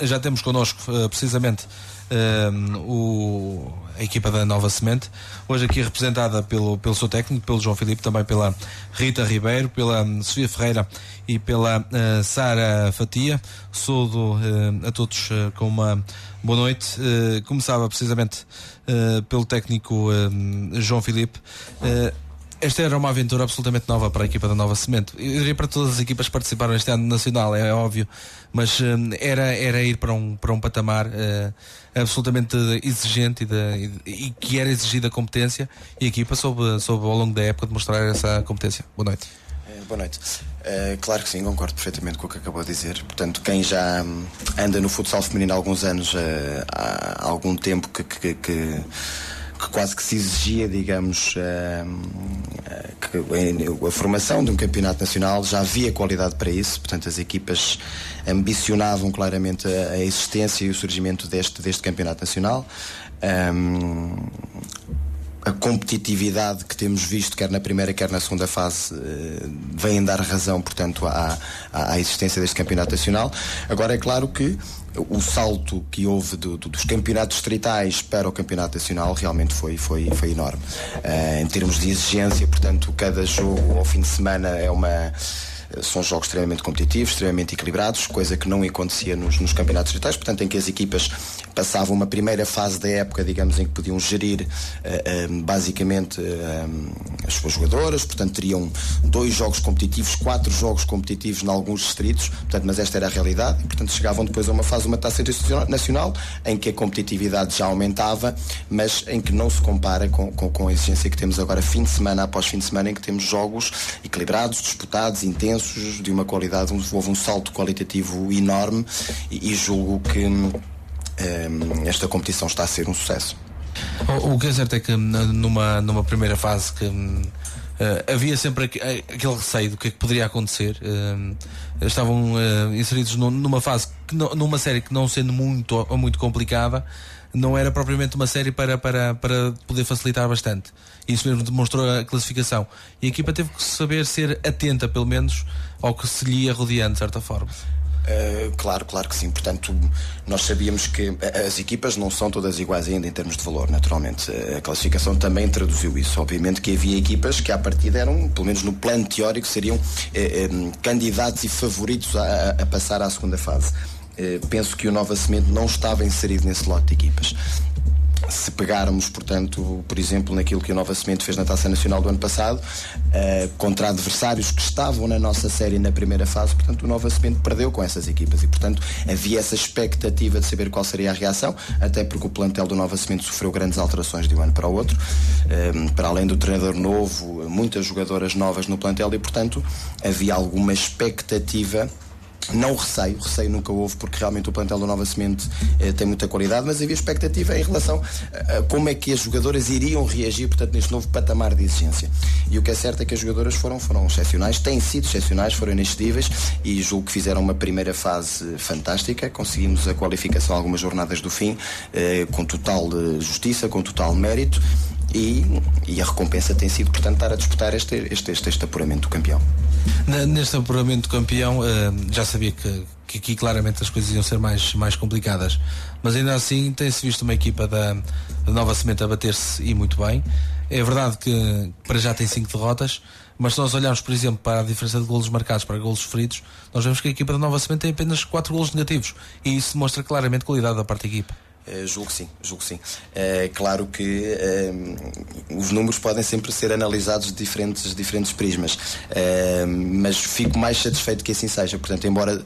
Já temos connosco precisamente a equipa da Nova Semente, hoje aqui representada pelo seu técnico, pelo João Filipe, também pela Rita Ribeiro, pela Sofia Ferreira e pela Sara Fatia. Saúdo a todos com uma boa noite. Começava precisamente pelo técnico João Filipe. Esta era uma aventura absolutamente nova para a equipa da Nova Semente. Eu diria para todas as equipas que participaram este ano nacional, é óbvio, mas era ir para um patamar absolutamente exigente e que era exigida a competência, e a equipa soube ao longo da época demonstrar essa competência. Boa noite. Boa noite. Claro que sim, concordo perfeitamente com o que acabou de dizer. Portanto, quem já anda no futsal feminino há alguns anos, há algum tempo que quase que se exigia, digamos, a formação de um campeonato nacional, já havia qualidade para isso. Portanto, as equipas ambicionavam claramente a existência e o surgimento deste campeonato nacional. A competitividade que temos visto, quer na primeira quer na segunda fase, vem dar razão, portanto, à existência deste campeonato nacional. Agora, é claro que o salto que houve dos campeonatos distritais para o campeonato nacional realmente foi enorme. Em termos de exigência, portanto, cada jogo ao fim de semana são jogos extremamente competitivos, extremamente equilibrados, coisa que não acontecia nos campeonatos distritais, portanto, em que as equipas passavam uma primeira fase da época, digamos, em que podiam gerir basicamente as suas jogadoras, portanto, teriam 2 jogos competitivos, 4 jogos competitivos em alguns distritos, portanto, mas esta era a realidade, e, portanto, chegavam depois a uma fase, uma taça nacional, em que a competitividade já aumentava, mas em que não se compara com a exigência que temos agora, fim de semana após fim de semana, em que temos jogos equilibrados, disputados, intensos, de uma qualidade. Houve um salto qualitativo enorme, e julgo que esta competição está a ser um sucesso. O que é certo é que numa primeira fase que havia sempre aquele receio do que é que poderia acontecer. Estavam inseridos numa fase, numa série que, não sendo muito complicada, não era propriamente uma série para poder facilitar bastante. Isso mesmo demonstrou a classificação. E a equipa teve que saber ser atenta, pelo menos, ao que se lhe ia rodeando, de certa forma. Claro que sim. Portanto, nós sabíamos que as equipas não são todas iguais ainda em termos de valor, naturalmente. A classificação também traduziu isso. Obviamente que havia equipas que à partida eram, pelo menos no plano teórico, seriam candidatos e favoritos a passar à segunda fase. Penso que o Nova Semente não estava inserido nesse lote de equipas. Se pegarmos, portanto, por exemplo, naquilo que a Nova Semente fez na Taça Nacional do ano passado, contra adversários que estavam na nossa série na primeira fase, portanto, o Nova Semente perdeu com essas equipas e, portanto, havia essa expectativa de saber qual seria a reação, até porque o plantel do Nova Semente sofreu grandes alterações de um ano para o outro, para além do treinador novo, muitas jogadoras novas no plantel, e, portanto, havia alguma expectativa. Não receio nunca houve, porque realmente o plantel do Nova Semente tem muita qualidade, mas havia expectativa em relação a como é que as jogadoras iriam reagir, portanto, neste novo patamar de exigência. E o que é certo é que as jogadoras foram excepcionais, têm sido excepcionais, foram inexcedíveis, e julgo que fizeram uma primeira fase fantástica. Conseguimos a qualificação algumas jornadas do fim, com total justiça, com total mérito, e a recompensa tem sido, portanto, estar a disputar este apuramento do campeão. Neste apuramento do campeão, já sabia que aqui claramente as coisas iam ser mais complicadas, mas ainda assim tem-se visto uma equipa da Nova Semente a bater-se, e muito bem. É verdade que para já tem 5 derrotas, mas se nós olharmos, por exemplo, para a diferença de golos marcados para golos sofridos, nós vemos que a equipa da Nova Semente tem apenas 4 golos negativos, e isso demonstra claramente qualidade da parte da equipa. Julgo que sim. É claro que os números podem sempre ser analisados de diferentes prismas, mas fico mais satisfeito que assim seja. Portanto, embora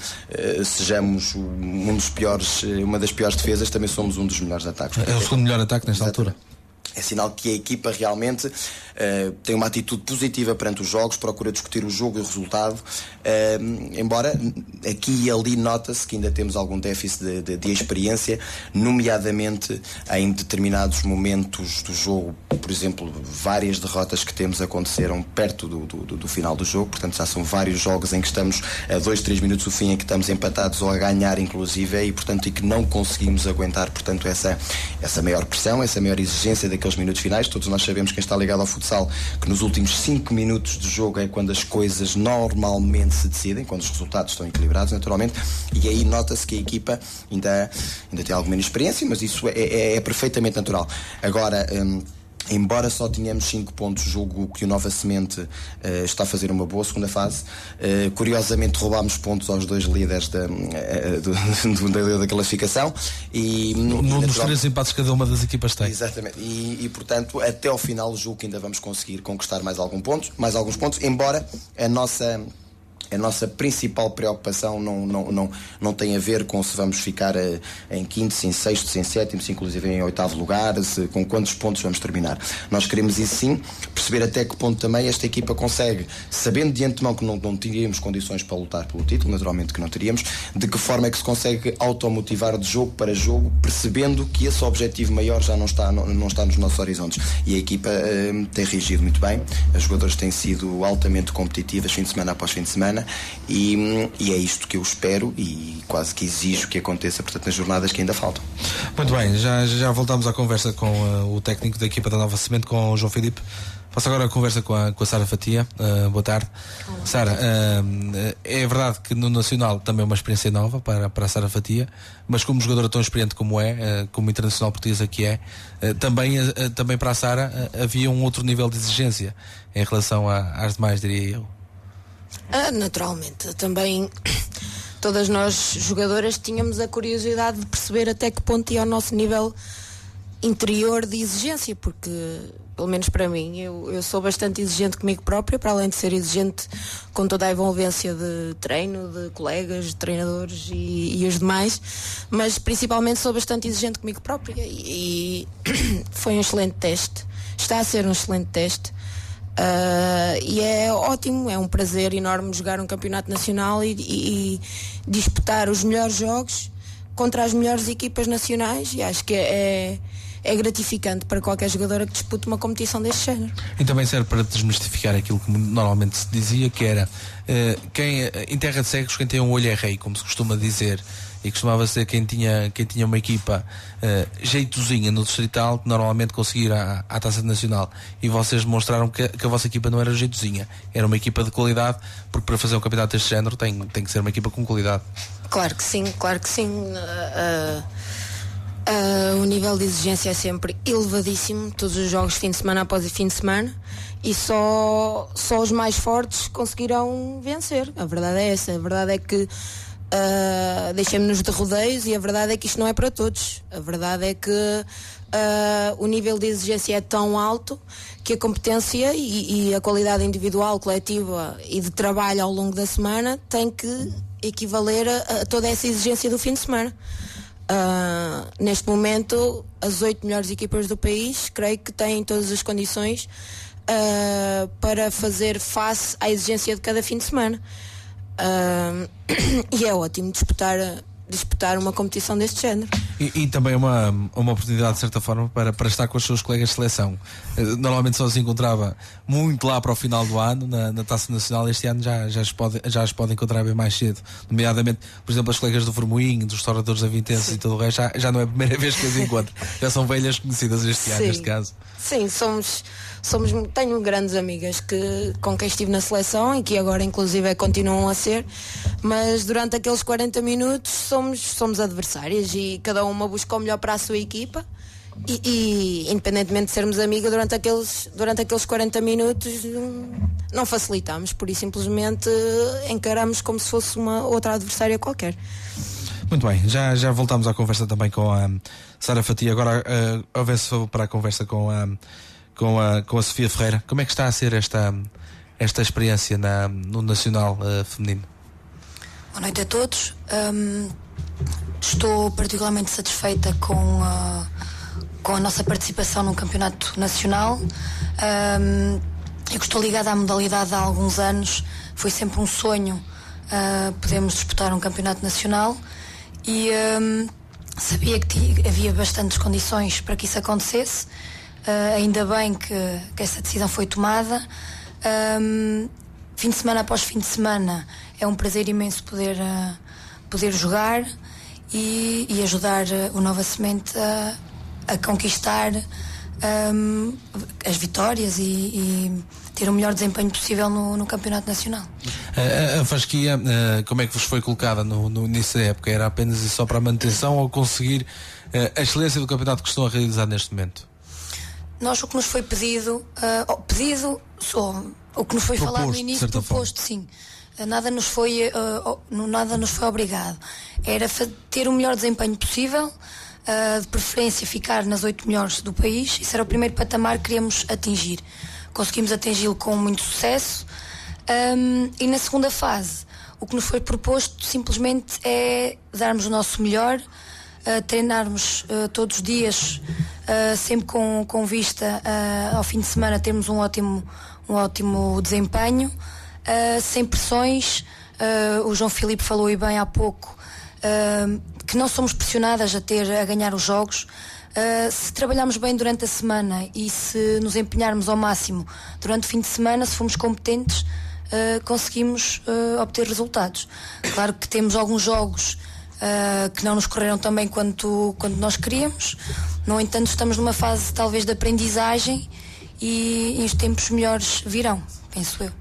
sejamos uma das piores defesas, também somos um dos melhores ataques. É o segundo melhor ataque nesta altura. É sinal que a equipa realmente tem uma atitude positiva perante os jogos, procura discutir o jogo e o resultado, embora aqui e ali nota-se que ainda temos algum déficit de experiência, nomeadamente em determinados momentos do jogo. Por exemplo, várias derrotas que temos aconteceram perto do final do jogo, portanto já são vários jogos em que estamos a 2-3 minutos do fim, em que estamos empatados ou a ganhar inclusive, e portanto que não conseguimos aguentar, portanto, essa maior pressão, essa maior exigência da aqueles minutos finais. Todos nós sabemos, quem está ligado ao futsal, que nos últimos 5 minutos de jogo é quando as coisas normalmente se decidem, quando os resultados estão equilibrados, naturalmente, e aí nota-se que a equipa ainda tem alguma inexperiência, mas isso é perfeitamente natural. Agora, embora só tenhamos 5 pontos, julgo que o Nova Semente está a fazer uma boa segunda fase. Curiosamente roubámos pontos aos 2 líderes da classificação e num dos 3 empates que cada uma das equipas tem. Exatamente, e portanto até ao final julgo que ainda vamos conseguir conquistar mais alguns pontos, embora a nossa principal preocupação não tem a ver com se vamos ficar em quinto, em sexto, em sétimo, inclusive em 8º lugar, com quantos pontos vamos terminar. Nós queremos isso sim, perceber até que ponto também esta equipa consegue, sabendo de antemão que não teríamos condições para lutar pelo título, naturalmente que não teríamos, de que forma é que se consegue automotivar de jogo para jogo, percebendo que esse objetivo maior já não está nos nossos horizontes. E a equipa tem reagido muito bem, as jogadoras têm sido altamente competitivas fim de semana após fim de semana. E é isto que eu espero e quase que exijo que aconteça, portanto, nas jornadas que ainda faltam. Muito bem, já voltamos à conversa com o técnico da equipa da Nova Semente, com o João Filipe. Faço agora a conversa com a Sara Fatia. Boa tarde. Sara, é verdade que no Nacional também é uma experiência nova para a Sara Fatia, mas como jogadora tão experiente como como internacional portuguesa que também para a Sara havia um outro nível de exigência em relação às demais, diria eu. Naturalmente, também todas nós jogadoras tínhamos a curiosidade de perceber até que ponto ia o nosso nível interior de exigência, porque pelo menos para mim eu sou bastante exigente comigo própria, para além de ser exigente com toda a envolvência de treino, de colegas, de treinadores e os demais, mas principalmente sou bastante exigente comigo própria e foi um excelente teste, está a ser um excelente teste. E é ótimo, é um prazer enorme jogar um campeonato nacional e disputar os melhores jogos contra as melhores equipas nacionais, e acho que é gratificante para qualquer jogadora que dispute uma competição deste género. E também serve para desmistificar aquilo que normalmente se dizia, que era em terra de cegos quem tem um olho é rei, como se costuma dizer, e costumava ser quem tinha uma equipa jeitozinha no distrital, que normalmente conseguia à Taça Nacional, e vocês demonstraram que a vossa equipa não era jeitozinha, era uma equipa de qualidade, porque para fazer um campeonato deste género tem que ser uma equipa com qualidade. Claro que sim. O nível de exigência é sempre elevadíssimo, todos os jogos fim de semana após fim de semana, e só os mais fortes conseguirão vencer. A verdade é essa, a verdade é que deixemos-nos de rodeios, e a verdade é que isto não é para todos. A verdade é que o nível de exigência é tão alto que a competência e a qualidade individual, coletiva e de trabalho ao longo da semana tem que equivaler a toda essa exigência do fim de semana. Neste momento, as 8 melhores equipas do país creio que têm todas as condições para fazer face à exigência de cada fim de semana. E é ótimo disputar uma competição deste género. E também uma oportunidade, de certa forma, para estar com os seus colegas de seleção. Normalmente só se encontrava muito lá para o final do ano, na Taça Nacional. Este ano já as pode encontrar bem mais cedo. Nomeadamente, por exemplo, as colegas do Vermoinho, dos restauradores da Vintense e todo o resto, já não é a primeira vez que as encontro. Já são velhas conhecidas este ano, neste caso. Sim, tenho grandes amigas com quem estive na seleção e que agora inclusive continuam a ser, mas durante aqueles 40 minutos somos adversárias e cada uma busca o melhor para a sua equipa e independentemente de sermos amigas durante aqueles 40 minutos não facilitamos, por isso simplesmente encaramos como se fosse uma outra adversária qualquer. Muito bem, já voltamos à conversa também com a Sara Fatia. Agora avanço para a conversa com a Sofia Ferreira. Como é que está a ser esta experiência no Nacional feminino? Boa noite a todos. Estou particularmente satisfeita com a nossa participação no Campeonato Nacional. Eu que estou ligada à modalidade há alguns anos, foi sempre um sonho podermos disputar um Campeonato Nacional e sabia que havia bastantes condições para que isso acontecesse. Ainda bem que essa decisão foi tomada. Fim de semana após fim de semana é um prazer imenso poder jogar e ajudar o Nova Semente a conquistar as vitórias e ter o melhor desempenho possível no Campeonato Nacional. A fasquia, como é que vos foi colocada no início da época? Era apenas e só para a manutenção ou conseguir a excelência do campeonato que estão a realizar neste momento? Nós, o que nos foi pedido, o que nos foi falado no início, proposto, sim. Nada nos foi obrigado. Era ter o melhor desempenho possível, de preferência ficar nas 8 melhores do país. Isso era o primeiro patamar que queríamos atingir. Conseguimos atingi-lo com muito sucesso. E na segunda fase, o que nos foi proposto simplesmente é darmos o nosso melhor, treinarmos todos os dias, sempre com vista ao fim de semana termos um ótimo desempenho, sem pressões. O João Filipe falou e bem há pouco que não somos pressionadas a ganhar os jogos. Se trabalharmos bem durante a semana e se nos empenharmos ao máximo durante o fim de semana, se formos competentes, conseguimos obter resultados. Claro que temos alguns jogos que não nos correram tão bem quanto nós queríamos. No entanto, estamos numa fase talvez de aprendizagem e os tempos melhores virão, penso eu.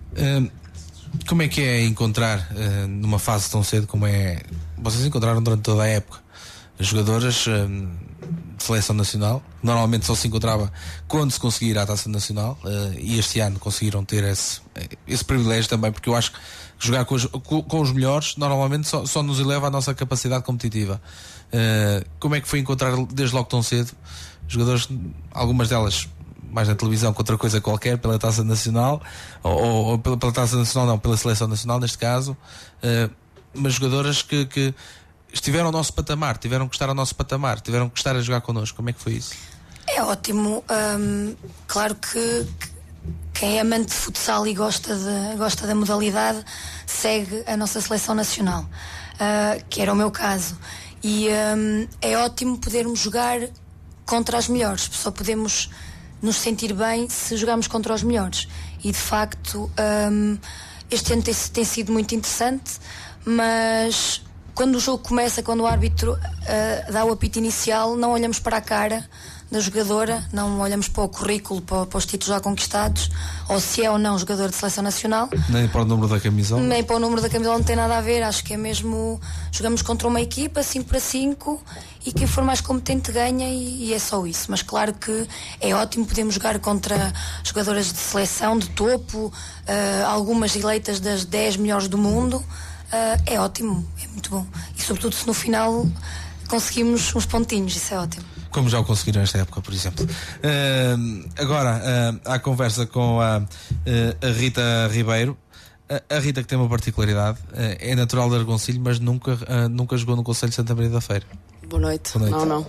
Como é que é encontrar numa fase tão cedo como é? Vocês encontraram durante toda a época jogadoras de seleção nacional. Normalmente só se encontrava quando se conseguia ir à Taça Nacional, e este ano conseguiram ter esse privilégio também, porque eu acho que jogar com os melhores normalmente só nos eleva a nossa capacidade competitiva. Como é que foi encontrar desde logo tão cedo jogadores, algumas delas mais na televisão que outra coisa qualquer, pela Taça Nacional ou pela Taça Nacional, não, pela Seleção Nacional neste caso, mas jogadoras que estiveram ao nosso patamar, tiveram que estar ao nosso patamar, tiveram que estar a jogar connosco. Como é que foi isso? É ótimo. Claro que quem é amante de futsal e gosta da modalidade segue a nossa Seleção Nacional, que era o meu caso, e é ótimo podermos jogar contra as melhores. Só podemos nos sentir bem se jogarmos contra os melhores, e de facto este ano tem sido muito interessante, mas quando o jogo começa, quando o árbitro dá o apito inicial, não olhamos para a cara da jogadora, não olhamos para o currículo, para os títulos já conquistados, ou se é ou não jogador de Seleção Nacional. Nem para o número da camisola? Nem para o número da camisola, não tem nada a ver. Acho que é mesmo, jogamos contra uma equipa 5-5 e quem for mais competente ganha, e é só isso. Mas claro que é ótimo, podemos jogar contra jogadoras de seleção de topo, algumas eleitas das 10 melhores do mundo. É ótimo, é muito bom. E sobretudo se no final conseguimos uns pontinhos, isso é ótimo. Como já o conseguiram nesta época, por exemplo. Agora, há conversa com a Rita Ribeiro. A Rita, que tem uma particularidade, é natural de Argoncilho, mas nunca jogou no Conselho de Santa Maria da Feira. Boa noite. Boa noite.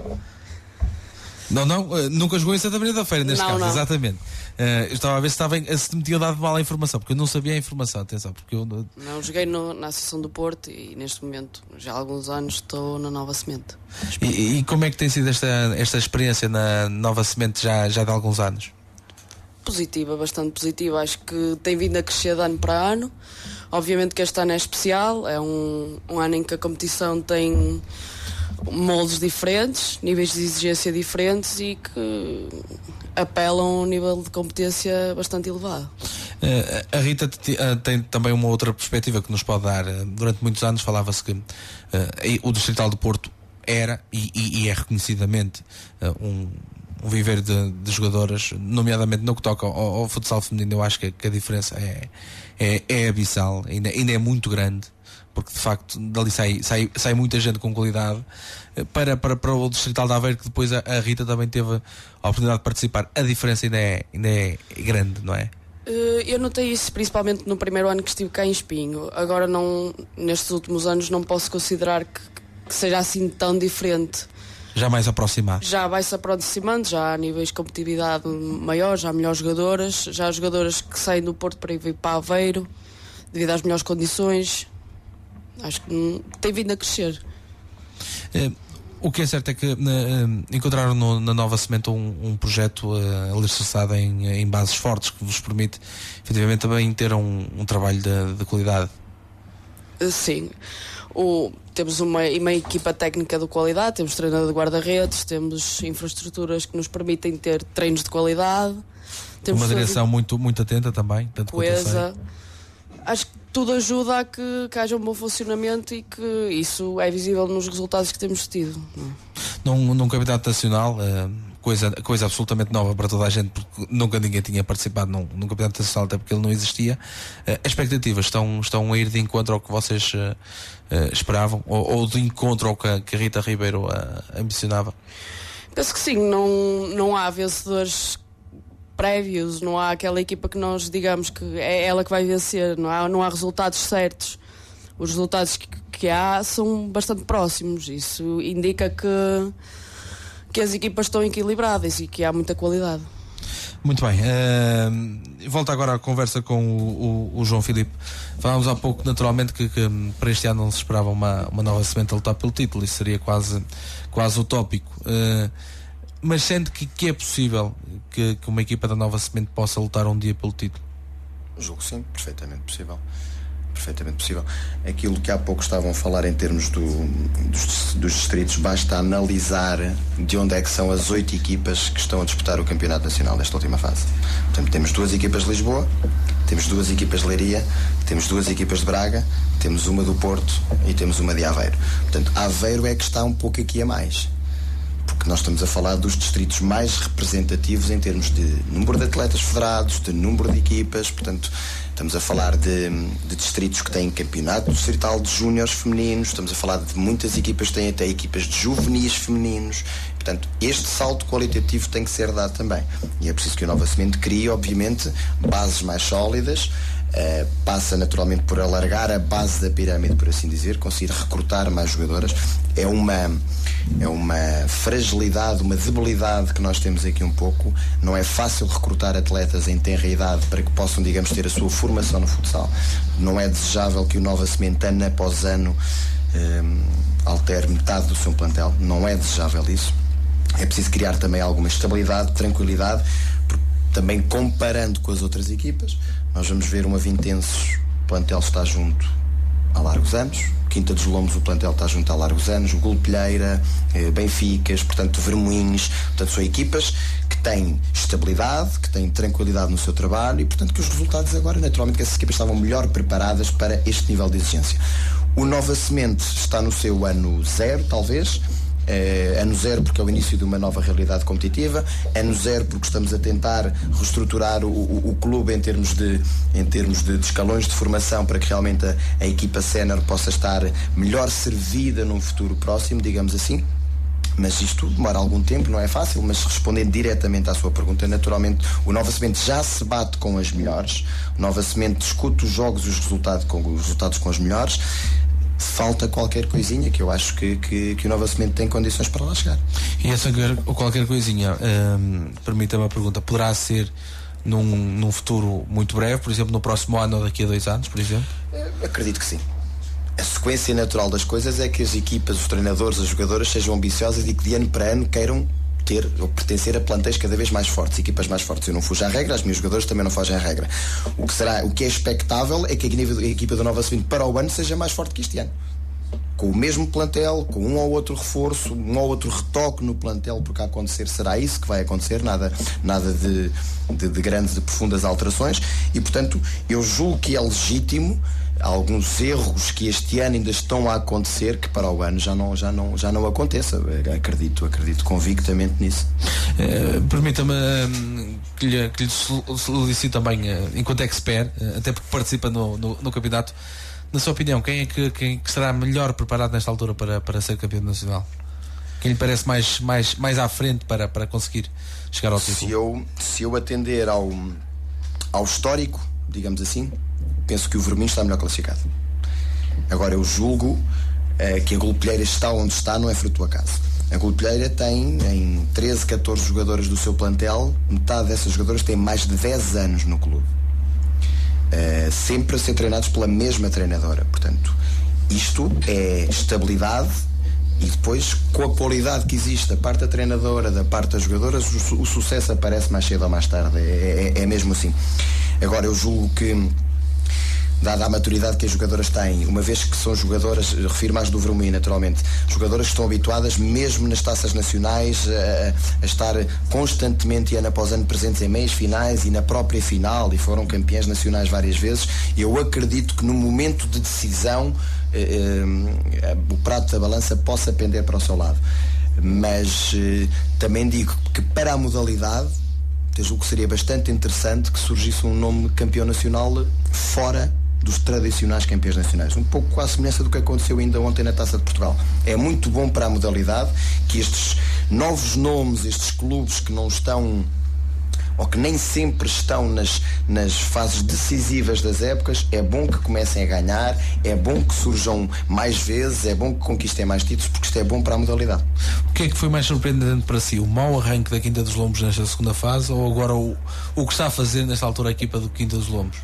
Nunca jogou em Santa Maria da Feira, neste caso, não. Exatamente. Eu estava a ver se me tinham dado mal a informação, porque eu não sabia a informação, atenção, porque eu... Não, joguei na Associação do Porto e neste momento, já há alguns anos, estou na Nova Semente. E como é que tem sido esta experiência na Nova Semente já de alguns anos? Positiva, bastante positiva. Acho que tem vindo a crescer de ano para ano. Obviamente que este ano é especial, é um ano em que a competição tem moldes diferentes, níveis de exigência diferentes e que apelam a um nível de competência bastante elevado. A Rita tem também uma outra perspectiva que nos pode dar. Durante muitos anos falava-se que o Distrital do Porto era e é reconhecidamente um viver de jogadoras, nomeadamente no que toca ao futsal feminino. Eu acho que a diferença é abissal, ainda é muito grande, porque de facto dali sai muita gente com qualidade. Para o Distrital de Aveiro, que depois a Rita também teve a oportunidade de participar, a diferença ainda é grande, não é? Eu notei isso principalmente no primeiro ano que estive cá em Espinho. Agora, nestes últimos anos, não posso considerar que seja assim tão diferente. Já mais aproximado. Já vai-se aproximando, já há níveis de competitividade maiores, já há melhores jogadoras, já há jogadoras que saem do Porto para ir para Aveiro devido às melhores condições. Acho que tem vindo a crescer. O que é certo é que encontraram na Nova Semente um projeto alicerçado em bases fortes, que vos permite efetivamente também ter um trabalho de qualidade. Sim. Temos uma equipa técnica de qualidade, temos treinador de guarda-redes, temos infraestruturas que nos permitem ter treinos de qualidade. Temos uma direção muito, muito atenta também, tanto coesa. Acho que tudo ajuda a que haja um bom funcionamento e que isso é visível nos resultados que temos tido. Num campeonato nacional, coisa absolutamente nova para toda a gente, porque nunca ninguém tinha participado num campeonato nacional, até porque ele não existia. As expectativas estão a ir de encontro ao que vocês esperavam, ou de encontro ao que a Rita Ribeiro ambicionava? Penso que sim, não há vencedores prévios, não há aquela equipa que nós digamos que é ela que vai vencer, não há resultados certos. Os resultados que há são bastante próximos, isso indica que as equipas estão equilibradas e que há muita qualidade. Muito bem, volto agora à conversa com o João Filipe. Falámos há pouco naturalmente que para este ano não se esperava uma nova semente a lutar pelo título, isso seria quase utópico, mas sente que é possível que uma equipa da Nova Semente possa lutar um dia pelo título? Julgo sim, perfeitamente possível. Perfeitamente possível. Aquilo que há pouco estavam a falar em termos dos distritos, basta analisar de onde é que são as 8 equipas que estão a disputar o Campeonato Nacional nesta última fase. Portanto, temos 2 equipas de Lisboa, temos 2 equipas de Leiria, temos 2 equipas de Braga, temos uma do Porto e temos uma de Aveiro. Portanto, Aveiro é que está um pouco aqui a mais, porque nós estamos a falar dos distritos mais representativos em termos de número de atletas federados, de número de equipas. Portanto, estamos a falar de distritos que têm campeonato distrital de júniores femininos, estamos a falar de muitas equipas que têm até equipas de juvenis femininos. Portanto, este salto qualitativo tem que ser dado também, e é preciso que o Nova Semente crie, obviamente, bases mais sólidas. Passa naturalmente por alargar a base da pirâmide, por assim dizer, conseguir recrutar mais jogadoras. É uma fragilidade, uma debilidade que nós temos aqui um pouco. Não é fácil recrutar atletas em tenra idade para que possam, digamos, ter a sua formação no futsal. Não é desejável que o Nova Semente, ano após ano, altere metade do seu plantel. Não é desejável isso. É preciso criar também alguma estabilidade, tranquilidade, porque também comparando com as outras equipas, nós vamos ver uma Vintenses, o plantel está junto há largos anos, Quinta dos Lombos, o plantel está junto há largos anos, o Golpilheira, Benficas, portanto Vermoinhos, portanto são equipas que têm estabilidade, que têm tranquilidade no seu trabalho e portanto que os resultados agora, naturalmente que essas equipas estavam melhor preparadas para este nível de exigência. O Nova Semente está no seu ano 0, talvez. Ano 0 porque é o início de uma nova realidade competitiva, ano 0 porque estamos a tentar reestruturar o clube em termos de escalões de formação para que realmente a equipa sénior possa estar melhor servida num futuro próximo, digamos assim. Mas isto demora algum tempo, não é fácil, mas respondendo diretamente à sua pergunta, naturalmente o Nova Semente já se bate com as melhores, o Nova Semente discute os jogos e os resultados com as melhores. Falta qualquer coisinha que eu acho que o Nova Semente tem condições para lá chegar. E essa qualquer coisinha, permita-me a pergunta, poderá ser num futuro muito breve, por exemplo, no próximo ano ou daqui a 2 anos, por exemplo? Acredito que sim. A sequência natural das coisas é que as equipas, os treinadores, as jogadoras sejam ambiciosas e que de ano para ano queiram ter ou pertencer a plantéis cada vez mais fortes, equipas mais fortes. Eu não fujo à regra, as minhas jogadoras também não fogem à regra. O que é expectável é que a equipa do Nova Semente para o ano seja mais forte que este ano, com o mesmo plantel, com um ou outro reforço, um ou outro retoque no plantel, porque a acontecer será isso que vai acontecer, nada de grandes, de profundas alterações, e portanto eu julgo que é legítimo alguns erros que este ano ainda estão a acontecer que para o ano já não aconteça. Acredito convictamente nisso. Permita-me que lhe solicite também, enquanto expert, até porque participa no campeonato, na sua opinião, quem estará melhor preparado nesta altura para ser campeão nacional? Quem lhe parece mais à frente para conseguir chegar ao título? Se eu atender ao histórico, digamos assim, penso que o Verminho está melhor classificado. Agora eu julgo que a Golpilheira está onde está, não é fruto do acaso. A Golpilheira tem em 13, 14 jogadoras do seu plantel, metade dessas jogadoras tem mais de 10 anos no clube, sempre a ser treinados pela mesma treinadora. Portanto, isto é estabilidade, e depois com a qualidade que existe da parte da treinadora, da parte das jogadoras, o sucesso aparece mais cedo ou mais tarde, é mesmo assim. Agora eu julgo que dada a maturidade que as jogadoras têm, uma vez que são jogadoras, refiro mais do Vermelho naturalmente, jogadoras que estão habituadas mesmo nas taças nacionais a estar constantemente e ano após ano presentes em meias finais e na própria final, e foram campeãs nacionais várias vezes. Eu acredito que no momento de decisão o prato da balança possa pender para o seu lado, mas também digo que para a modalidade eu julgo que seria bastante interessante que surgisse um nome campeão nacional fora dos tradicionais campeões nacionais, um pouco à semelhança do que aconteceu ainda ontem na Taça de Portugal. É muito bom para a modalidade que estes novos nomes, estes clubes que não estão ou que nem sempre estão nas fases decisivas das épocas, é bom que comecem a ganhar, é bom que surjam mais vezes, é bom que conquistem mais títulos, porque isto é bom para a modalidade. O que é que foi mais surpreendente para si? O mau arranque da Quinta dos Lombos nesta segunda fase, ou agora o que está a fazer nesta altura a equipa do Quinta dos Lombos?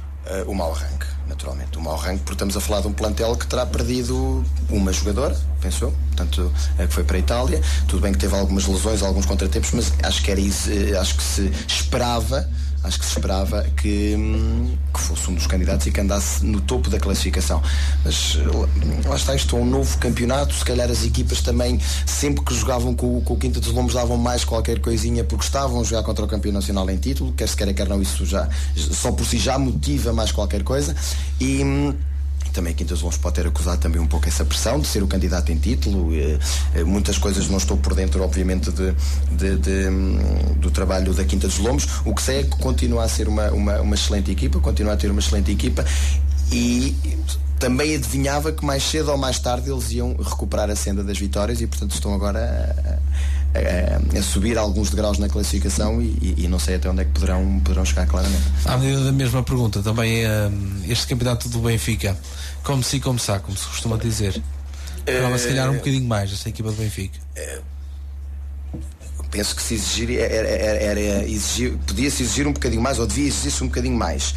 O mau arranque, naturalmente. O mau arranque, porque estamos a falar de um plantel que terá perdido uma jogadora, pensou, portanto, que foi para a Itália. Tudo bem que teve algumas lesões, alguns contratempos, mas acho que se esperava que fosse um dos candidatos e que andasse no topo da classificação. Mas lá está, isto é um novo campeonato. Se calhar as equipas também, sempre que jogavam com o Quinta dos Lombos, davam mais qualquer coisinha porque estavam a jogar contra o campeão nacional em título, quer se queira quer não, isso já só por si já motiva mais qualquer coisa. E também a Quinta dos Lombos pode ter acusado também um pouco essa pressão de ser o candidato em título. Muitas coisas não estou por dentro, obviamente, do trabalho da Quinta dos Lombos. O que sei é que continua a ser uma excelente equipa, continua a ter uma excelente equipa, e também adivinhava que mais cedo ou mais tarde eles iam recuperar a senda das vitórias e, portanto, estão agora a subir alguns degraus na classificação e não sei até onde é que poderão chegar, claramente. À medida da mesma pergunta, também este campeonato do Benfica, como se costuma dizer, prova se calhar um bocadinho mais esta equipa do Benfica. Penso que se exigir podia-se exigir um bocadinho mais, ou devia exigir-se um bocadinho mais.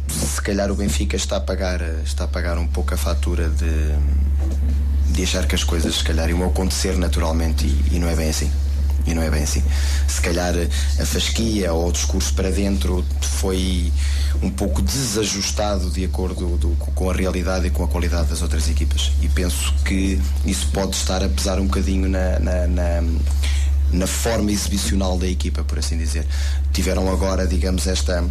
Se calhar o Benfica está a pagar um pouco a fatura de achar que as coisas se calhar iam acontecer naturalmente e não é bem assim. Se calhar a fasquia ou o discurso para dentro foi um pouco desajustado de acordo com a realidade e com a qualidade das outras equipas, e penso que isso pode estar a pesar um bocadinho na forma exibicional da equipa, por assim dizer. Tiveram agora, digamos, esta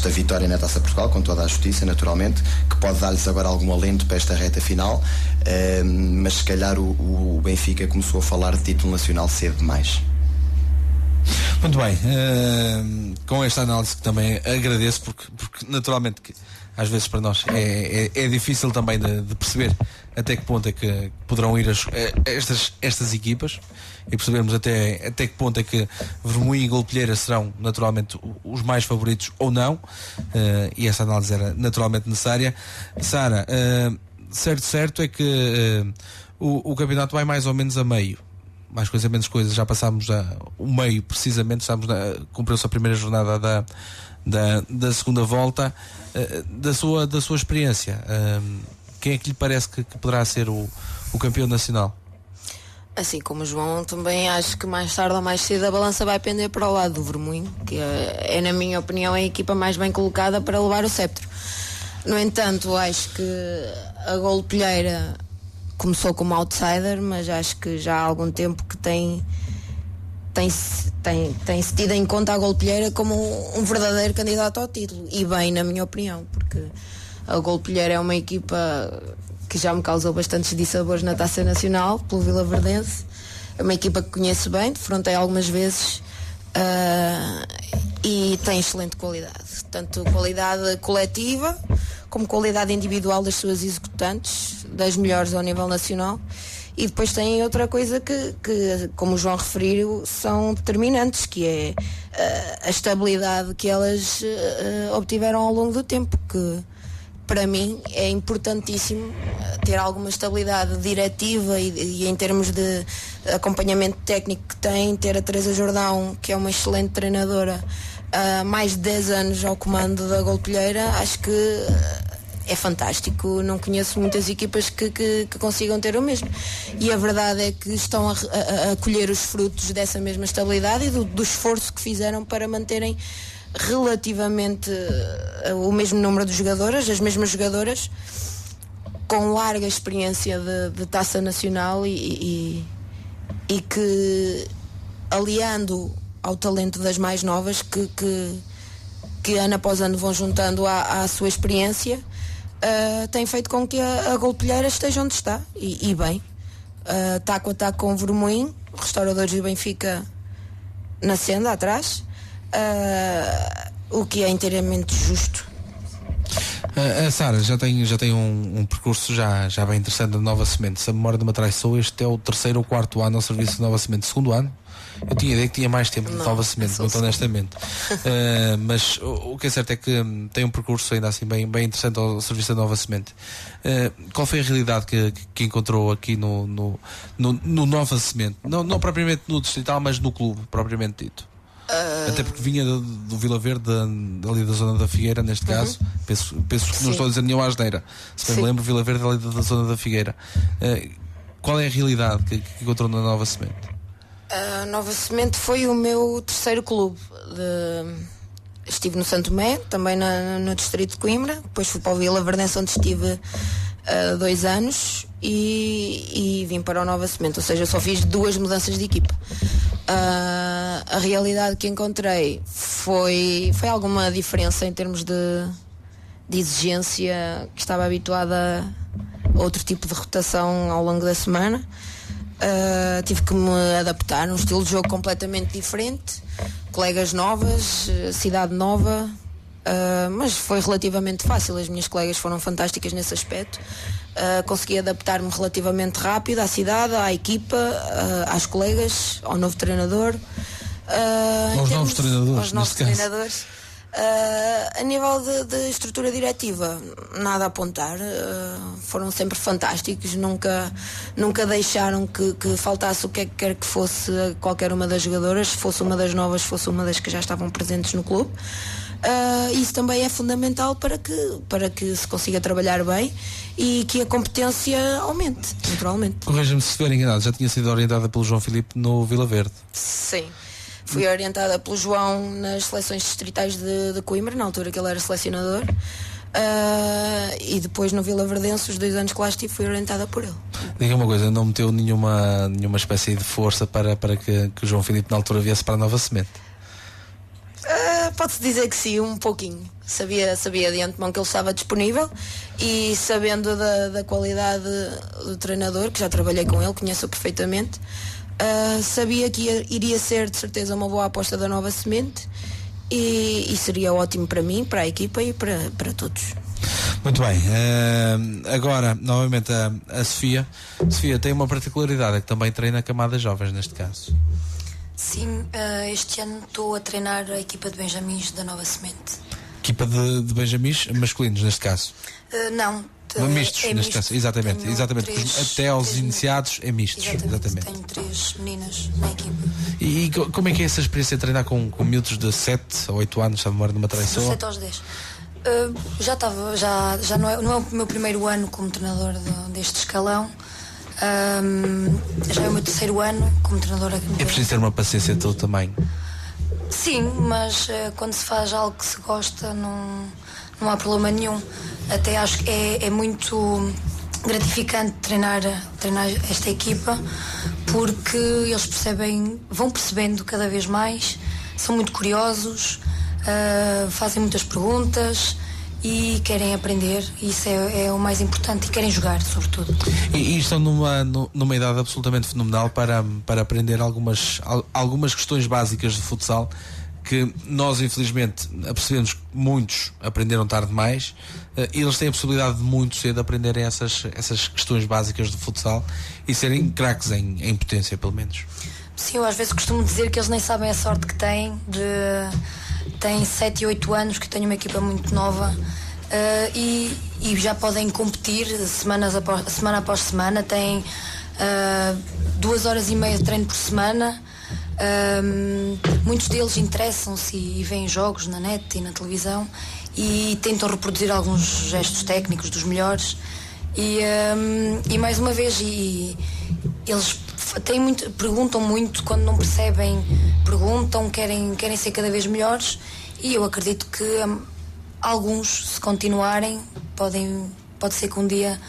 vitória na Taça de Portugal, com toda a justiça, naturalmente, que pode dar-lhes agora algum alento para esta reta final, mas se calhar o Benfica começou a falar de título nacional cedo demais. Muito bem, com esta análise que também agradeço, porque naturalmente que às vezes para nós é difícil também de perceber até que ponto é que poderão ir estas equipas e percebermos até que ponto é que Vermelho e Golpilheira serão naturalmente os mais favoritos ou não, e essa análise era naturalmente necessária. Sara, certo é que o campeonato vai mais ou menos a meio, mais coisa menos coisa, já passámos o meio precisamente, cumpriu-se a primeira jornada da segunda volta. Da sua experiência, quem é que lhe parece que poderá ser o campeão nacional? Assim como o João, também acho que mais tarde ou mais cedo a balança vai pender para o lado do Vermelho, que é, na minha opinião, a equipa mais bem colocada para levar o cetro. No entanto, acho que a Golpilheira começou como outsider, mas acho que já há algum tempo que tem-se tido em conta a Golpilheira como um verdadeiro candidato ao título, e bem, na minha opinião, porque a Golpilheira é uma equipa que já me causou bastantes dissabores na Taça Nacional pelo Vilaverdense. É uma equipa que conheço bem, defrontei algumas vezes, e tem excelente qualidade, tanto qualidade coletiva como qualidade individual das suas executantes, das melhores ao nível nacional. E depois tem outra coisa que como o João referiu, são determinantes, que é a estabilidade que elas obtiveram ao longo do tempo, que para mim é importantíssimo ter alguma estabilidade diretiva e em termos de acompanhamento técnico que tem, ter a Teresa Jordão, que é uma excelente treinadora, há mais de 10 anos ao comando da Golpilheira. Acho que é fantástico, não conheço muitas equipas que consigam ter o mesmo, e a verdade é que estão a colher os frutos dessa mesma estabilidade e do esforço que fizeram para manterem relativamente o mesmo número de jogadoras, as mesmas jogadoras, com larga experiência de taça nacional e que, aliando ao talento das mais novas, que ano após ano vão juntando à sua experiência, tem feito com que a Golpilheira esteja onde está, e bem, taco a taco com o Vermoim, Restauradores e Benfica na senda atrás, o que é inteiramente justo. A Sara já tem um percurso já bem interessante da Nova Semente. Se a memória de me traiçoou, este é o 3º ou 4º ano ao serviço de Nova Semente. 2º ano? Eu tinha ideia que tinha mais tempo de Nova Semente, muito honestamente. Mas o que é certo é que tem um percurso ainda assim bem interessante ao serviço da Nova Semente. Qual foi a realidade que encontrou aqui no Nova Semente? Não propriamente no distrital, mas no clube, propriamente dito. Até porque vinha do Vila Verde, ali da zona da Figueira, neste caso. Penso que não estou a dizer nenhuma asneira. Se bem me lembro, Vila Verde ali da zona da Figueira. Qual é a realidade que encontrou na Nova Semente? A Nova Semente foi o meu 3º clube. Estive no Santo Tomé, também no distrito de Coimbra. Depois fui para o Vila Verdense, onde estive 2 anos, e vim para o Nova Semente. Ou seja, só fiz 2 mudanças de equipa. A realidade que encontrei foi alguma diferença em termos de exigência, que estava habituada a outro tipo de rotação ao longo da semana. Tive que me adaptar, um estilo de jogo completamente diferente, colegas novas, cidade nova, mas foi relativamente fácil. As minhas colegas foram fantásticas nesse aspecto. Consegui adaptar-me relativamente rápido à cidade, à equipa, às colegas, ao novo treinador, aos novos treinadores. A nível de estrutura diretiva, nada a apontar. Foram sempre fantásticos, nunca deixaram que faltasse o que é que quer que fosse qualquer uma das jogadoras, fosse uma das novas, fosse uma das que já estavam presentes no clube. Isso também é fundamental para que se consiga trabalhar bem e que a competência aumente, naturalmente. Corrija-me se estiver enganado, já tinha sido orientada pelo João Filipe no Vila Verde? Sim, fui orientada pelo João nas seleções distritais de Coimbra, na altura que ele era selecionador, e depois no Vila Verdense, os 2 anos que lá estive, fui orientada por ele. Diga uma coisa, não meteu nenhuma espécie de força para que o João Filipe na altura viesse para a Nova Semente? Pode-se dizer que sim, um pouquinho. Sabia de antemão que ele estava disponível, e sabendo da qualidade do treinador, que já trabalhei com ele, conheço-o perfeitamente, sabia que iria ser de certeza uma boa aposta da Nova Semente, e seria ótimo para mim, para a equipa e para todos. Muito bem, agora novamente a Sofia. Sofia tem uma particularidade, é que também treina camadas jovens neste caso. Sim, este ano estou a treinar a equipa de Benjamins da Nova Semente. Equipa de Benjamins masculinos neste caso? Não, mistos neste caso, exatamente. Até aos iniciados é mistos. Exatamente. Tenho 3 meninas na equipa. E como é que é essa experiência de treinar com miúdos de 7 a 8 anos, está a memória de uma traição? 7 aos 10. Já não é o meu primeiro ano como treinador deste escalão. Já é o meu 3º ano como treinadora. É preciso ter uma paciência de todo tamanho. Sim, mas quando se faz algo que se gosta, não há problema nenhum. Até acho que é muito gratificante treinar esta equipa, porque eles vão percebendo cada vez mais, são muito curiosos, fazem muitas perguntas e querem aprender. Isso é o mais importante, e querem jogar, sobretudo. E estão numa idade absolutamente fenomenal para aprender algumas questões básicas de futsal, que nós infelizmente apercebemos que muitos aprenderam tarde demais, e eles têm a possibilidade de muito cedo aprenderem essas questões básicas de futsal e serem craques em potência, pelo menos. Sim, eu às vezes costumo dizer que eles nem sabem a sorte que têm têm 7 e 8 anos, que têm uma equipa muito nova, e já podem competir semana após semana. Têm 2 horas e meia de treino por semana. Muitos deles interessam-se e veem jogos na net e na televisão e tentam reproduzir alguns gestos técnicos dos melhores, e mais uma vez, eles perguntam muito quando não percebem, querem ser cada vez melhores, E eu acredito que alguns, se continuarem, pode ser que um dia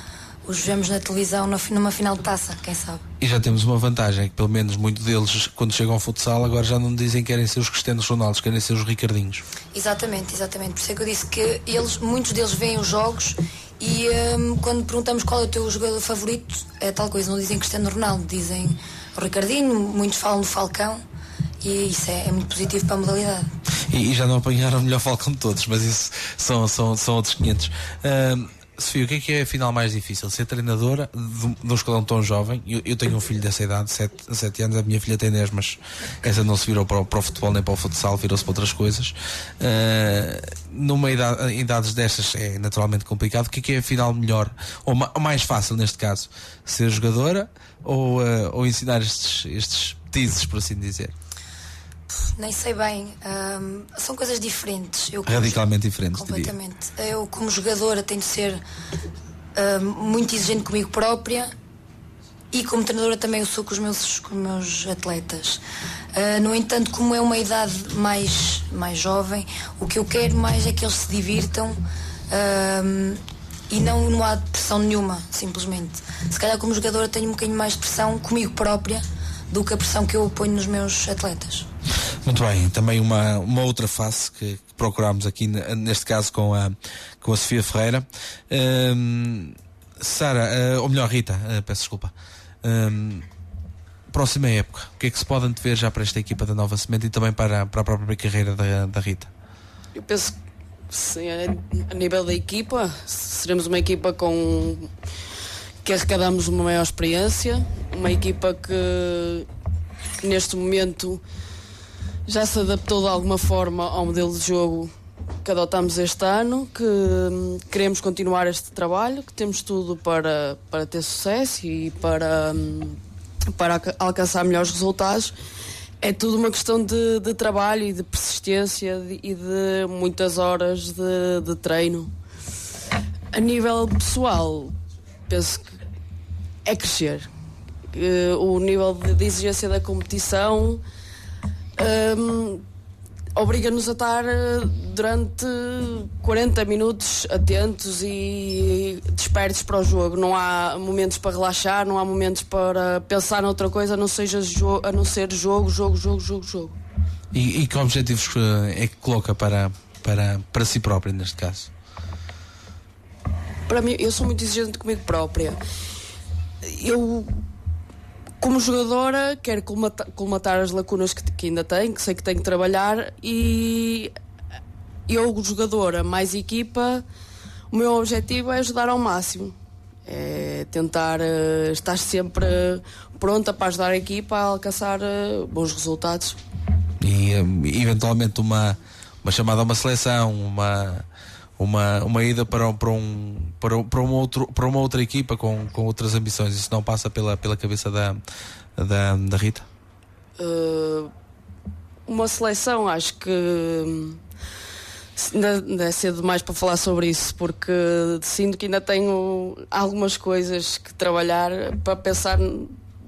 os vemos na televisão numa final de taça, quem sabe. E já temos uma vantagem, que pelo menos muitos deles, quando chegam ao futsal, agora já não dizem que querem ser os Cristianos Ronaldos, querem ser os Ricardinhos. Exatamente. Por isso é que eu disse que muitos deles veem os jogos e quando perguntamos qual é o teu jogador favorito, é tal coisa, não dizem Cristiano Ronaldo, dizem o Ricardinho, muitos falam do Falcão, e isso é muito positivo para a modalidade. E já não apanharam o melhor Falcão de todos, mas isso são outros 500. Sofia, o que é a final mais difícil? Ser treinadora de um escalão tão jovem? Eu tenho um filho dessa idade, 7 anos, a minha filha tem 10, mas essa não se virou para o futebol nem para o futsal, virou-se para outras coisas. Numa idades destas é naturalmente complicado. O que é a final melhor, ou mais fácil neste caso? Ser jogadora ou ensinar estes teases, por assim dizer? Nem sei bem, são coisas diferentes. Radicalmente diferentes, completamente. Diria. Eu, como jogadora, tenho de ser muito exigente comigo própria, e como treinadora também eu sou com os meus atletas. No entanto, como é uma idade mais jovem, o que eu quero mais é que eles se divirtam, e não há pressão nenhuma, simplesmente. Se calhar como jogadora tenho um bocadinho mais de pressão comigo própria do que a pressão que eu ponho nos meus atletas. Muito bem, também uma outra face que procurámos aqui, neste caso com a Sofia Ferreira. Sara, ou melhor Rita, peço desculpa. Próxima época, o que é que se pode antever já para esta equipa da Nova Semente e também para a própria carreira da Rita? Eu penso que sim, a nível da equipa, seremos uma equipa que arrecadamos uma maior experiência, uma equipa que neste momento já se adaptou de alguma forma ao modelo de jogo que adotamos este ano, que queremos continuar este trabalho, que temos tudo para ter sucesso e para alcançar melhores resultados. É tudo uma questão de trabalho e de persistência e de muitas horas de treino. A nível pessoal, penso que é crescer. O nível de exigência da competição obriga-nos a estar durante 40 minutos atentos e despertos para o jogo. Não há momentos para relaxar, não há momentos para pensar noutra coisa, a não ser jogo. E que objetivos é que coloca para si própria, neste caso? Para mim, eu sou muito exigente comigo própria. Eu, como jogadora, quero colmatar as lacunas que ainda tenho, que sei que tenho que trabalhar, e eu, jogadora mais equipa, o meu objetivo é ajudar ao máximo. É tentar estar sempre pronta para ajudar a equipa a alcançar bons resultados. E eventualmente uma chamada a uma seleção, uma ida para uma outra equipa com outras ambições, isso não passa pela cabeça da Rita? Uma seleção, acho que ainda é cedo demais para falar sobre isso, porque sinto que ainda tenho algumas coisas que trabalhar para pensar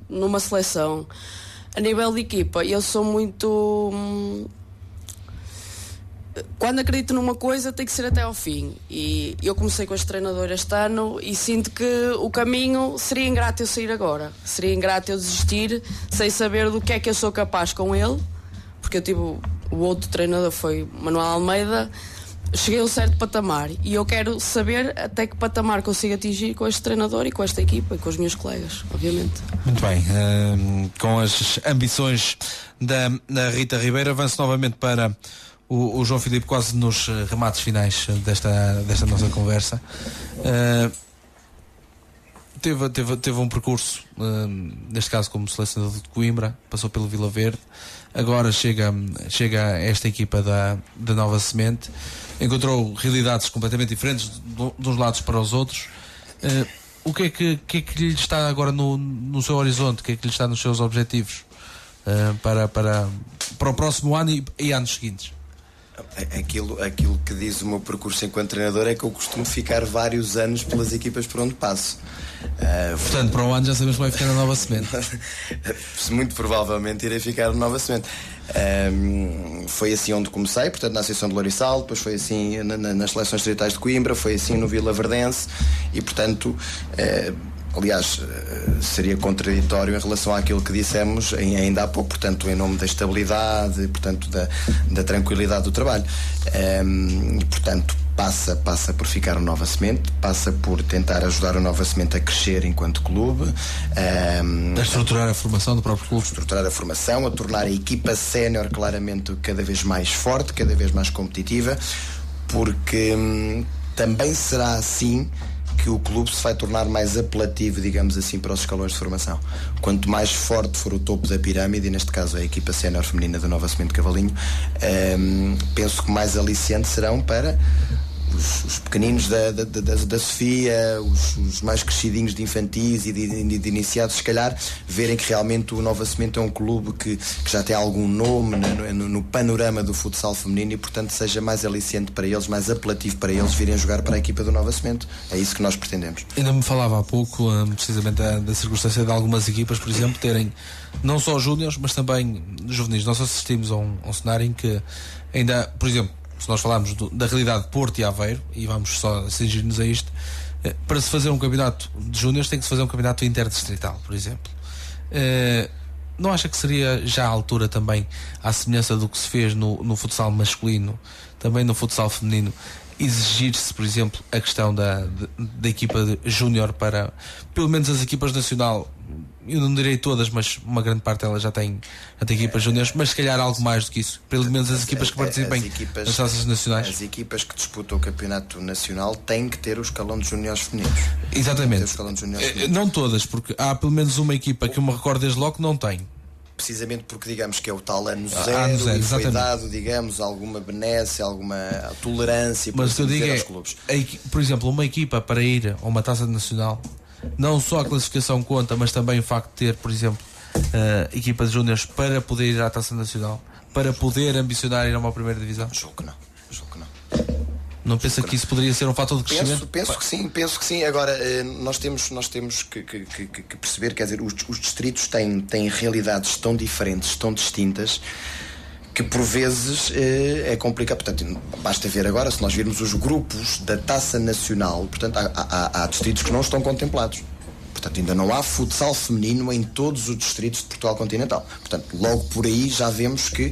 numa seleção. A nível de equipa, eu sou muito... Quando acredito numa coisa tem que ser até ao fim, e eu comecei com este treinador este ano e sinto que o caminho seria ingrato eu sair agora, seria ingrato eu desistir sem saber do que é que eu sou capaz com ele, porque eu tive o outro treinador, foi Manuel Almeida. Cheguei a um certo patamar e eu quero saber até que patamar consigo atingir com este treinador e com esta equipa e com os meus colegas, obviamente. Muito bem, com as ambições da Rita Ribeiro, avanço novamente para o João Filipe, quase nos remates finais desta nossa conversa. Teve um percurso, neste caso como selecionador de Coimbra, passou pelo Vila Verde, agora chega a esta equipa da Nova Semente, encontrou realidades completamente diferentes de uns lados para os outros. O que é que lhe está agora no seu horizonte, o que é que lhe está nos seus objetivos para o próximo ano e anos seguintes? Aquilo que diz o meu percurso enquanto treinador é que eu costumo ficar vários anos pelas equipas por onde passo. Portanto, para um ano já sabemos que vai ficar na Nova Semente. Muito provavelmente irei ficar na Nova Semente. Foi assim onde comecei, portanto na Associação de Lourissal, depois foi assim nas seleções distritais de Coimbra, foi assim no Vila Verdense e portanto aliás, seria contraditório em relação àquilo que dissemos ainda há pouco, portanto, em nome da estabilidade, portanto, da tranquilidade do trabalho. E, portanto, passa por ficar o Nova Semente, passa por tentar ajudar o Nova Semente a crescer enquanto clube, a estruturar a formação do próprio clube, estruturar a formação, a tornar a equipa sénior claramente cada vez mais forte, cada vez mais competitiva, porque também será assim que o clube se vai tornar mais apelativo, digamos assim, para os escalões de formação. Quanto mais forte for o topo da pirâmide, e neste caso a equipa sénior feminina da Nova Semente Cavalinho, penso que mais aliciante serão para os pequeninos da Sofia, os mais crescidinhos de infantis e de iniciados, se calhar verem que realmente o Nova Semente é um clube que já tem algum nome no panorama do futsal feminino e portanto seja mais aliciante para eles, mais apelativo para eles virem jogar para a equipa do Nova Semente. É isso que nós pretendemos. Ainda me falava há pouco precisamente da circunstância de algumas equipas, por exemplo, terem não só júniores, mas também juvenis. Nós assistimos a um cenário em que ainda, por exemplo, se nós falarmos da realidade de Porto e Aveiro, e vamos só cingir-nos a isto, para se fazer um campeonato de júniores tem que se fazer um campeonato interdistrital, por exemplo. Não acha que seria já a altura também, à semelhança do que se fez no futsal masculino, também no futsal feminino, exigir-se, por exemplo, a questão da equipa júnior para, pelo menos as equipas nacional, eu não direi todas, mas uma grande parte delas já tem equipas júniores, mas se calhar algo mais do que isso, pelo menos as equipas que participem nas taças nacionais. As equipas que disputam o campeonato nacional têm que ter o escalão de júniores femininos. Exatamente. Não todas, porque há pelo menos uma equipa que eu me recordo desde logo que não tem. Precisamente porque digamos que é o tal ano zero e foi dado, digamos, alguma benesse, alguma tolerância para dizer aos clubes. Por exemplo, uma equipa para ir a uma taça nacional, não só a classificação conta, mas também o facto de ter, por exemplo, equipa de júniores para poder ir à taça nacional, para poder ambicionar ir a uma primeira divisão. Julgo que não. Não pensa que isso poderia ser um fator de crescimento? Penso que sim. Agora, nós temos que perceber, quer dizer, os distritos têm realidades tão diferentes, tão distintas, que por vezes é complicado. Portanto, basta ver agora, se nós virmos os grupos da Taça Nacional, portanto, há distritos que não estão contemplados. Portanto, ainda não há futsal feminino em todos os distritos de Portugal continental. Portanto, logo por aí já vemos que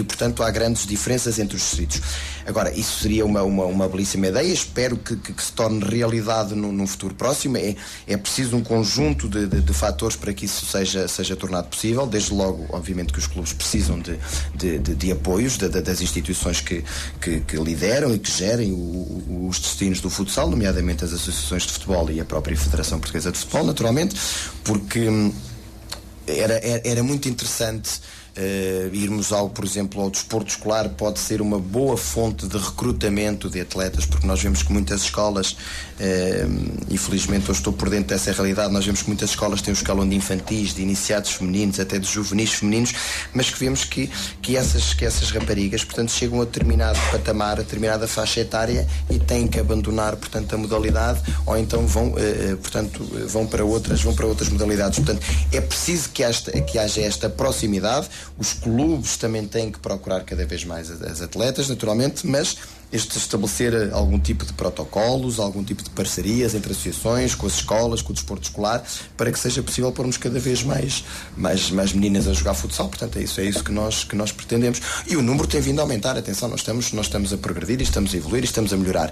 portanto, há grandes diferenças entre os distritos. Agora, isso seria uma belíssima ideia. Espero que se torne realidade num futuro próximo. É preciso um conjunto de fatores para que isso seja tornado possível. Desde logo, obviamente, que os clubes precisam de apoios das instituições que lideram e que gerem os destinos do futsal, nomeadamente as associações de futebol e a própria Federação Portuguesa de Futebol, naturalmente, porque era muito interessante irmos por exemplo, ao desporto escolar. Pode ser uma boa fonte de recrutamento de atletas, porque nós vemos que muitas escolas, infelizmente eu estou por dentro dessa realidade, nós vemos que muitas escolas têm o escalão de infantis, de iniciados femininos, até de juvenis femininos, mas que vemos que essas raparigas, portanto, chegam a determinado patamar, a determinada faixa etária e têm que abandonar, portanto, a modalidade, ou então vão para outras modalidades. Portanto, é preciso que haja esta proximidade. Os clubes também têm que procurar cada vez mais as atletas, naturalmente, mas estabelecer algum tipo de protocolos, algum tipo de parcerias entre associações, com as escolas, com o desporto escolar, para que seja possível pormos cada vez mais meninas a jogar futsal. Portanto, é isso que nós pretendemos. E o número tem vindo a aumentar. Atenção, nós estamos a progredir, estamos a evoluir, estamos a melhorar.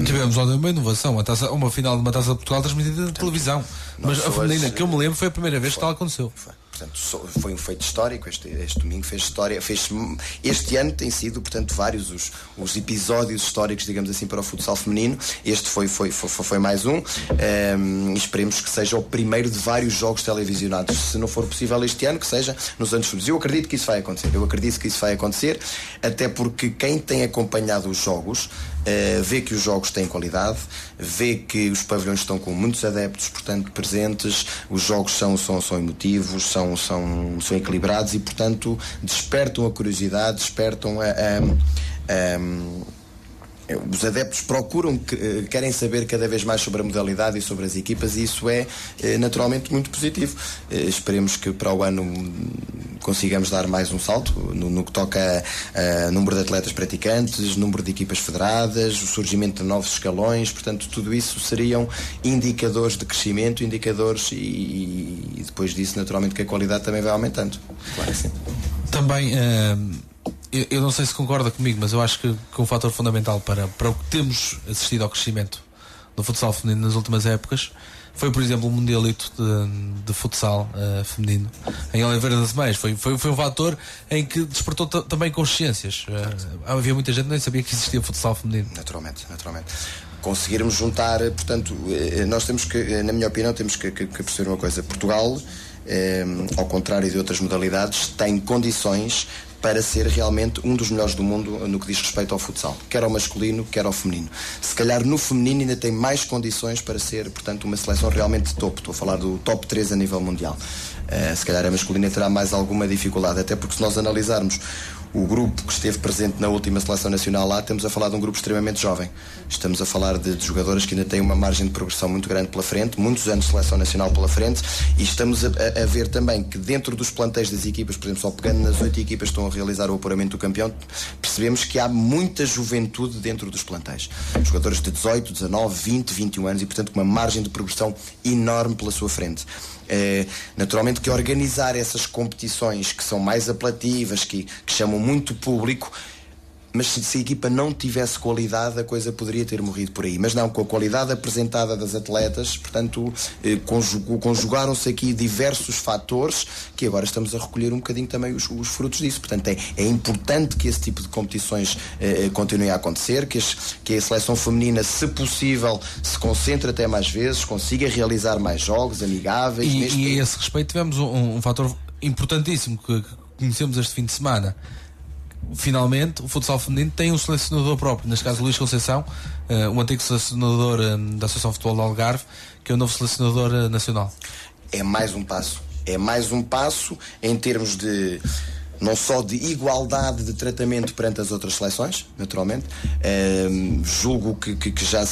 Tivemos uma inovação, uma final de uma Taça de Portugal transmitida na televisão. Mas a feminina, que eu me lembro, foi a primeira vez que tal aconteceu. Portanto, foi um feito histórico. Este domingo fez história. Este ano tem sido, portanto, vários os episódios históricos, digamos assim, para o futsal feminino. Este foi mais um. Esperemos que seja o primeiro de vários jogos televisionados. Se não for possível este ano, que seja nos anos futuros. Eu acredito que isso vai acontecer. Até porque quem tem acompanhado os jogos vê que os jogos têm qualidade, vê que os pavilhões estão com muitos adeptos, portanto, presentes. Os jogos são emotivos, são são equilibrados e, portanto, despertam a curiosidade, despertam os adeptos querem saber cada vez mais sobre a modalidade e sobre as equipas, e isso é naturalmente muito positivo. Esperemos que para o ano consigamos dar mais um salto no que toca a número de atletas praticantes, número de equipas federadas, o surgimento de novos escalões. Portanto, tudo isso seriam indicadores de crescimento, indicadores, e depois disso naturalmente que a qualidade também vai aumentando. Claro que sim. Também eu não sei se concorda comigo, mas eu acho que um fator fundamental para o que temos assistido ao crescimento do futsal feminino nas últimas épocas foi, por exemplo, o Mundialito de futsal feminino em Oliveira das Meias. Foi um fator em que despertou também consciências. Havia muita gente que nem sabia que existia futsal feminino. Naturalmente. Conseguirmos juntar, portanto, nós temos que, na minha opinião, temos que perceber uma coisa. Portugal, ao contrário de outras modalidades, tem condições para ser realmente um dos melhores do mundo no que diz respeito ao futsal, quer ao masculino, quer ao feminino. Se calhar no feminino ainda tem mais condições para ser, portanto, uma seleção realmente de topo. Estou a falar do top 3 a nível mundial. Se calhar a masculina terá mais alguma dificuldade, até porque se nós analisarmos o grupo que esteve presente na última seleção nacional lá, estamos a falar de um grupo extremamente jovem. Estamos a falar de jogadoras que ainda têm uma margem de progressão muito grande pela frente, muitos anos de seleção nacional pela frente, e estamos a ver também que dentro dos plantéis das equipas, por exemplo, só pegando nas 8 equipas que estão a realizar o apuramento do campeão, percebemos que há muita juventude dentro dos plantéis. Jogadores de 18, 19, 20, 21 anos e, portanto, com uma margem de progressão enorme pela sua frente. Naturalmente que organizar essas competições que são mais apelativas, que chamam muito público, mas se a equipa não tivesse qualidade, a coisa poderia ter morrido por aí. Mas não, com a qualidade apresentada das atletas, portanto, conjugaram-se aqui diversos fatores que agora estamos a recolher um bocadinho também os frutos disso. Portanto, é importante que esse tipo de competições continue a acontecer, que a seleção feminina, se possível, se concentre até mais vezes, consiga realizar mais jogos amigáveis. E a esse respeito tivemos um fator importantíssimo que conhecemos este fim de semana. Finalmente o futsal feminino tem um selecionador próprio, neste caso Luís Conceição, o antigo selecionador da Associação de Futebol do Algarve, que é o novo selecionador nacional. É mais um passo em termos de não só de igualdade de tratamento perante as outras seleções, naturalmente. Julgo que já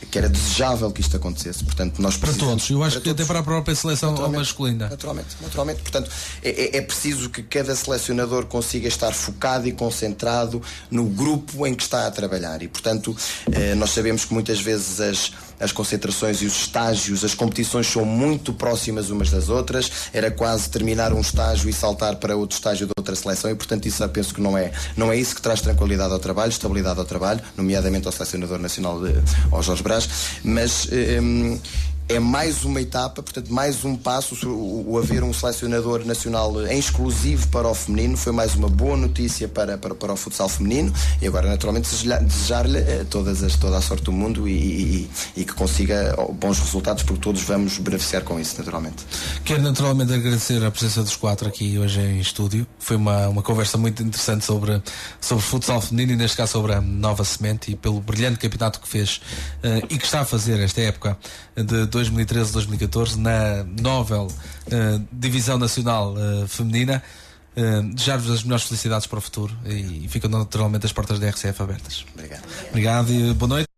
que era desejável que isto acontecesse. Portanto, nós para todos, eu acho que até para a própria seleção masculina. Naturalmente. Portanto, é preciso que cada selecionador consiga estar focado e concentrado no grupo em que está a trabalhar. E, portanto, nós sabemos que muitas vezes as concentrações e os estágios, as competições são muito próximas umas das outras. Era quase terminar um estágio e saltar para outro estágio de outra seleção, e portanto isso eu penso que não é isso que traz tranquilidade ao trabalho, estabilidade ao trabalho, nomeadamente ao selecionador nacional, ao Jorge Brás, mas é mais uma etapa, portanto mais um passo. O haver um selecionador nacional em exclusivo para o feminino foi mais uma boa notícia para o futsal feminino, e agora naturalmente desejar-lhe toda a sorte do mundo e que consiga bons resultados, porque todos vamos beneficiar com isso, naturalmente. Quero naturalmente agradecer a presença dos 4 aqui hoje em estúdio. Foi uma conversa muito interessante sobre futsal feminino, e neste caso sobre a Nova Semente, e pelo brilhante campeonato que fez e que está a fazer esta época de 2013-2014 na novel Divisão Nacional Feminina. Desejar-vos as melhores felicidades para o futuro, e ficam naturalmente as portas da RCF abertas. Obrigado e boa noite.